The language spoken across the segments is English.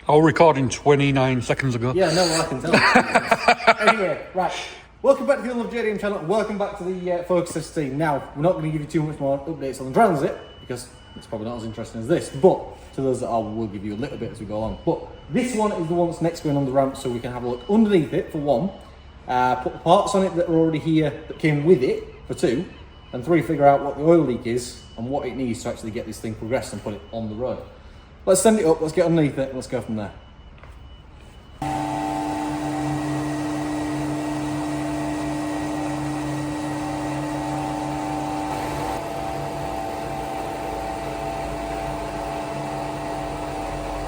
I'll record in 29 seconds ago. Yeah, no, well, I can tell. Anyway, right. Welcome back to the Unloved JDM channel. Welcome back to the Focus ST. Now, we're not going to give you too much more updates on the Transit because it's probably not as interesting as this. But to those that are, we'll give you a little bit as we go along. But this one is the one that's next going on the ramp, so we can have a look underneath it for one. Put the parts on it that are already here that came with it for two, and three, figure out what the oil leak is and what it needs to actually get this thing progressed and put it on the road. Let's send it up, let's get underneath it, and let's go from there.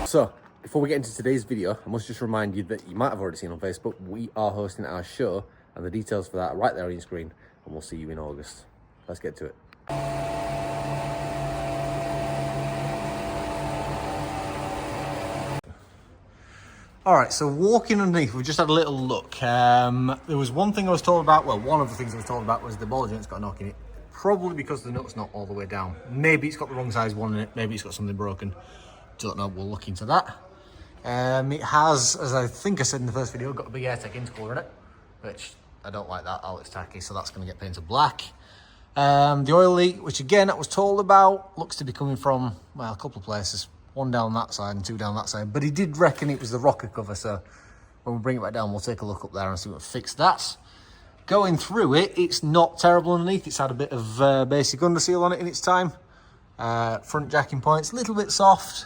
So, before we get into today's video, I must just remind you that you might have already seen on Facebook, we are hosting our show, and the details for that are right there on your screen, and we'll see you in August. Let's get to it. Alright, so walking underneath, we've just had a little look. There was one thing I was told about, well, one of the things I was told about was the ball joint's got a knock in it. Probably because the nut's not all the way down. Maybe it's got the wrong size one in it, maybe it's got something broken. Don't know, we'll look into that. It has, as I think I said in the first video, got a big AirTech intercooler in it, which I don't like that, that looks tacky, so that's going to get painted black. The oil leak, which again I was told about, looks to be coming from, well, a couple of places. One down that side and two down that side, but he did reckon it was the rocker cover, so when we bring it back down, we'll take a look up there and see what fixed that. Going through it, it's not terrible underneath. It's had a bit of basic underseal on it in its time. Front jacking points, a little bit soft.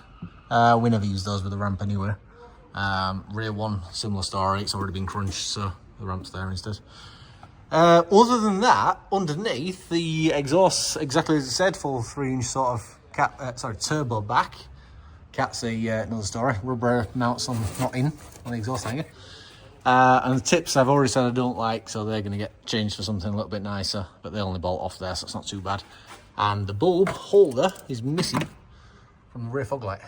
We never use those with the ramp anyway. Rear one, similar story. It's already been crunched, so the ramp's there instead. Other than that, underneath, the exhaust, exactly as it said, full 3-inch sort of turbo back. Cat's another story. Rubber mounts not in on the exhaust hanger. And the tips I've already said I don't like, so they're going to get changed for something a little bit nicer, but they only bolt off there, so it's not too bad. And the bulb holder is missing from the rear fog light.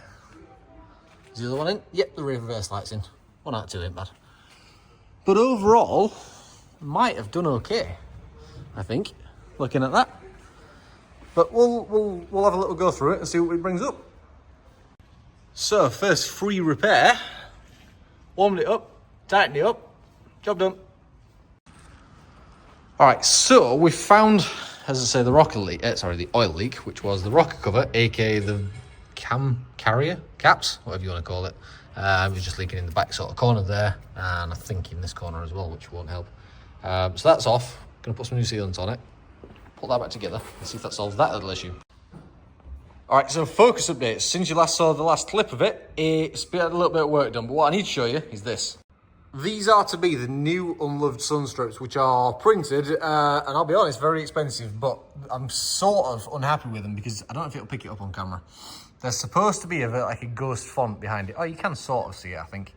Is the other one in? Yep, the rear reverse light's in. 1 out of 2 ain't bad. But overall, might have done okay, I think, looking at that. But we'll have a little go through it and see what it brings up. So, first free repair, warmed it up, tightened it up, job done. Alright, so we found, as I say, the the oil leak, which was the rocker cover, aka the cam carrier, caps, whatever you want to call it. It was just leaking in the back sort of corner there, and I think in this corner as well, which won't help. So that's off, gonna put some new sealants on it, put that back together, and see if that solves that little issue. Alright, so focus updates. Since you last saw the last clip of it, it's been a little bit of work done, but what I need to show you is this. These are to be the new Unloved sun strips, which are printed, and I'll be honest, very expensive, but I'm sort of unhappy with them because I don't know if it'll pick it up on camera. There's supposed to be like a ghost font behind it. Oh, you can sort of see it, I think.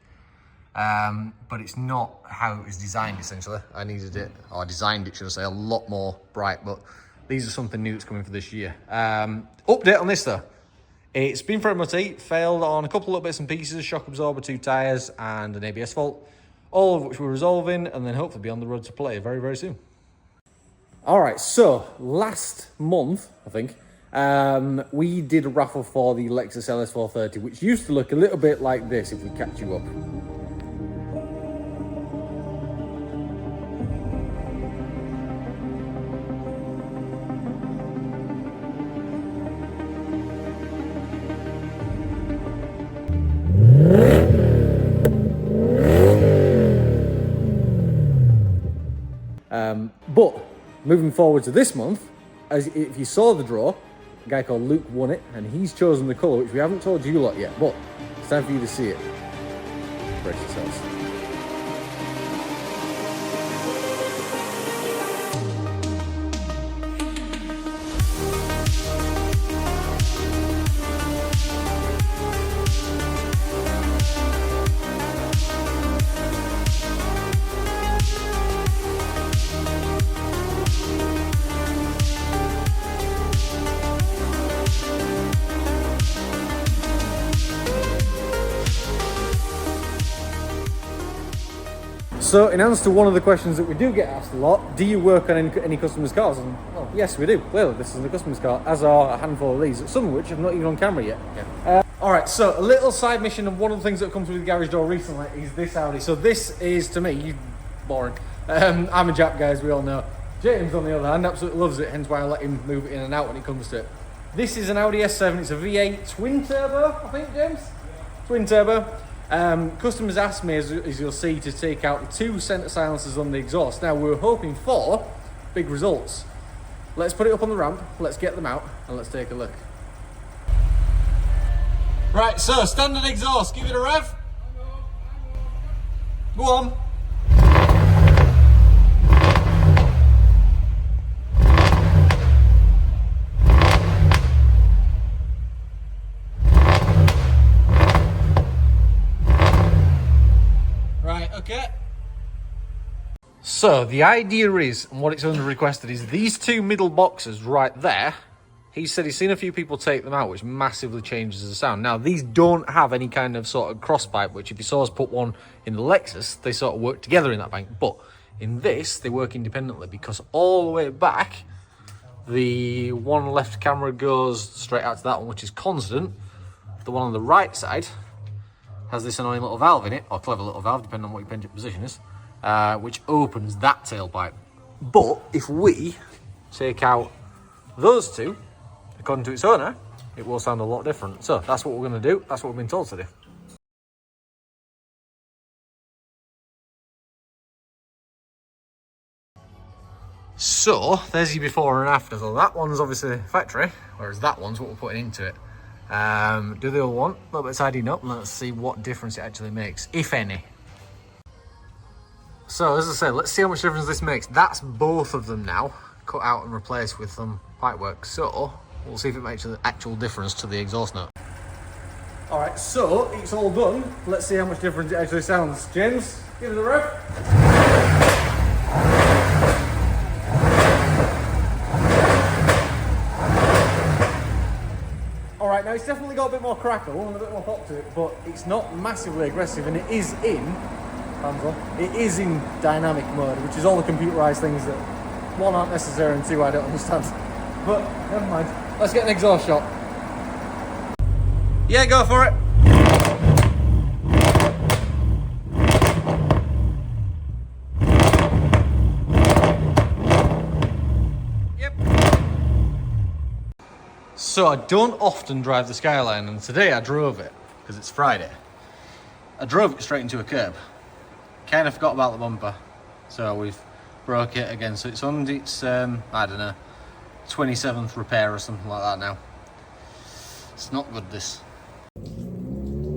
But it's not how it was designed, essentially. I needed it, or designed it, should I say, a lot more bright, but these are something new that's coming for this year. Update on this though. It's been for MOT, failed on a couple of little bits and pieces, shock absorber, 2 tyres and an ABS fault. All of which we're resolving and then hopefully be on the road to play very, very soon. All right, so last month, I think, we did a raffle for the Lexus LS430, which used to look a little bit like this if we catch you up. But moving forward to this month, as if you saw the draw, a guy called Luke won it, and he's chosen the colour, which we haven't told you lot yet, but it's time for you to see it. Brace yourselves. So, in answer to one of the questions that we do get asked a lot, do you work on any customers' cars? And well, yes, we do. Clearly, this is a customer's car, as are a handful of these, some of which are not even on camera yet. Yeah. All right, so a little side mission, and one of the things that have come through the garage door recently is this Audi. So this is, to me, boring. I'm a Jap guy, as we all know. James, on the other hand, absolutely loves it, hence why I let him move it in and out when it comes to it. This is an Audi S7, it's a V8 twin turbo, I think, James? Twin turbo. Customers asked me, as you'll see, to take out the 2 centre silencers on the exhaust. Now, we were hoping for big results. Let's put it up on the ramp, let's get them out, and let's take a look. Right, so standard exhaust, give it a rev. Go on. Right, okay. So the idea is, and what it's under requested, is these 2 middle boxes right there. He said he's seen a few people take them out, which massively changes the sound. Now, these don't have any kind of sort of cross pipe, which if you saw us put one in the Lexus, they sort of work together in that bank. But in this, they work independently because all the way back, the one left camera goes straight out to that one, which is constant. The one on the right side has this annoying little valve in it, or clever little valve, depending on what your engine position is, which opens that tailpipe. But if we take out those 2, according to its owner, it will sound a lot different. So that's what we're going to do. That's what we've been told to do. So there's your before and after. So that one's obviously factory, whereas that one's what we're putting into it. Do the other one, a little bit of tidying up, and let's see what difference it actually makes, if any. So as I said, let's see how much difference this makes. That's both of them now, cut out and replaced with some pipework. So we'll see if it makes an actual difference to the exhaust note. All right, so it's all done. Let's see how much different it actually sounds. James, give it a rev. All right, now it's definitely got a bit more crackle and a bit more pop to it, but it's not massively aggressive, and it is in, hands on, it is in dynamic mode, which is all the computerized things that, 1, aren't necessary, and 2, I don't understand. But never mind. Let's get an exhaust shot. Yeah, go for it. Yep. So I don't often drive the Skyline, and today I drove it because it's Friday. I drove it straight into a curb. Kind of forgot about the bumper, so we've broke it again. So it's on its I don't know, 27th repair or something like that now. It's not good, this.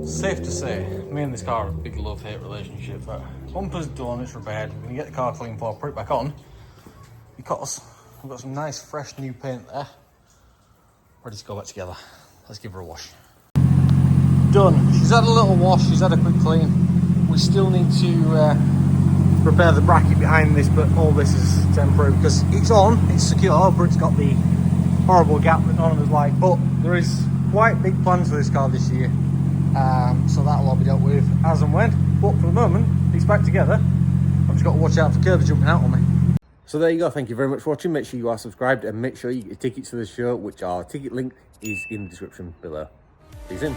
Safe to say, me and this car have a big love-hate relationship. Bumper's done, it's repaired. We're gonna get the car clean before I put it back on, because we've got some nice fresh new paint there, ready to go back together. Let's give her a wash. Done. She's had a little wash, she's had a quick clean. We still need to repair the bracket behind this, but all this is temporary because it's on, it's secure, but it's got the horrible gap that none of us like. But there is quite big plans for this car this year, so that'll all be dealt with as and when. But for the moment, it's back together. I've just got to watch out for curbs jumping out on me. So there you go, thank you very much for watching. Make sure you are subscribed, and make sure you get your tickets to the show, which our ticket link is in the description below. See you soon.